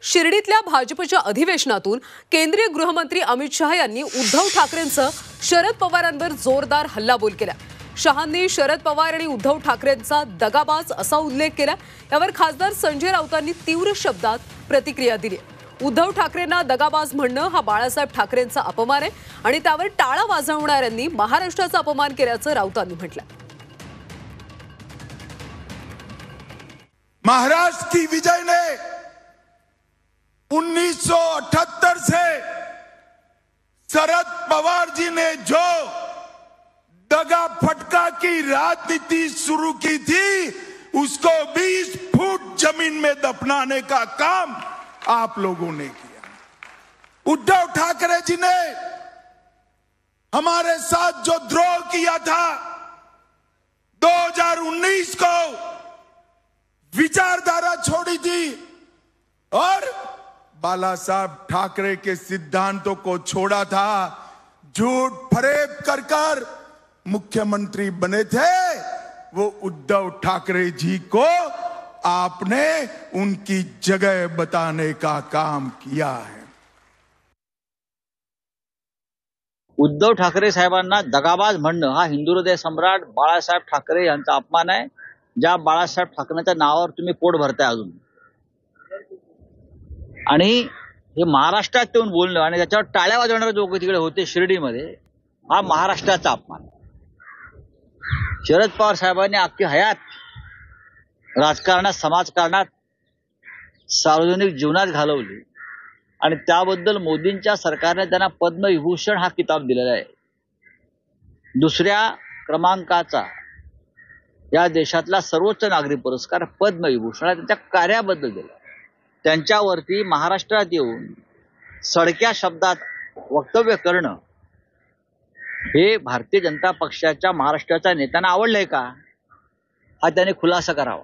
शिर्डीतल्या भाजपच्या अधिवेशनातून केंद्रीय गृहमंत्री अमित शहा यांनी उद्धव ठाकरेंचं शरद पवारांवर जोरदार हल्लाबोल केला। शहांनी शरद पवार आणि उद्धव ठाकरेंचा दगाबाज असा उल्लेख केला। यावर खासदार संजय राऊतांनी तीव्र शब्दात प्रतिक्रिया दिली। उद्धव ठाकरेंना दगाबाज म्हणणं हा बाळासाहेब ठाकरेंचा अपमान आहे आणि त्यावर टाळा वाजवणाऱ्यांनी महाराष्ट्राचा अपमान केल्याचं राऊतांनी म्हटलं। महाराष्ट्र की विजय ने 1978 से शरद पवार जी ने जो दगा फटका की राजनीति शुरू की थी, उसको 20 फुट जमीन में दफनाने का काम आप लोगों ने किया। उद्धव ठाकरे जी ने हमारे साथ जो द्रोह किया था 2019 को, विचारधारा छोड़ी थी और बाला साहब ठाकरे के सिद्धांतों को छोड़ा था, झूठ फरेब कर कर मुख्यमंत्री बने थे, वो उद्धव ठाकरे जी को आपने उनकी जगह बताने का काम किया है। उद्धव ठाकरे साहेबांना दगाबाज म्हणणं हा हिंदू हृदय सम्राट बाळासाहेब ठाकरे यांचा अपमान आहे। ज्या बाळासाहेब ठाकरेंच्या नावावर तुम्ही पोट भरताय अजून, आणि हे महाराष्ट्रात येऊन बोलणं आणि त्याच्यावर टाळ्या वाजवणारे लोक तिकडे होते शिर्डीमध्ये, हा महाराष्ट्राचा अपमान। शरद पवार साहेबांनी अख्खी हयात राजकारणात, समाजकारणात, सार्वजनिक जीवनात घालवली आणि त्याबद्दल मोदींच्या सरकारने त्यांना पद्मविभूषण हा किताब दिलेला आहे। दुसऱ्या क्रमांकाचा या देशातला सर्वोच्च नागरी पुरस्कार पद्मविभूषण त्यांच्या कार्याबद्दल दिला। त्यांच्यावरती महाराष्ट्रात येऊन सडक्या शब्दात वक्तव्य करणं हे भारतीय जनता पक्षाच्या महाराष्ट्राच्या नेत्यांना आवडलंय का, हा त्याने खुलासा करावा।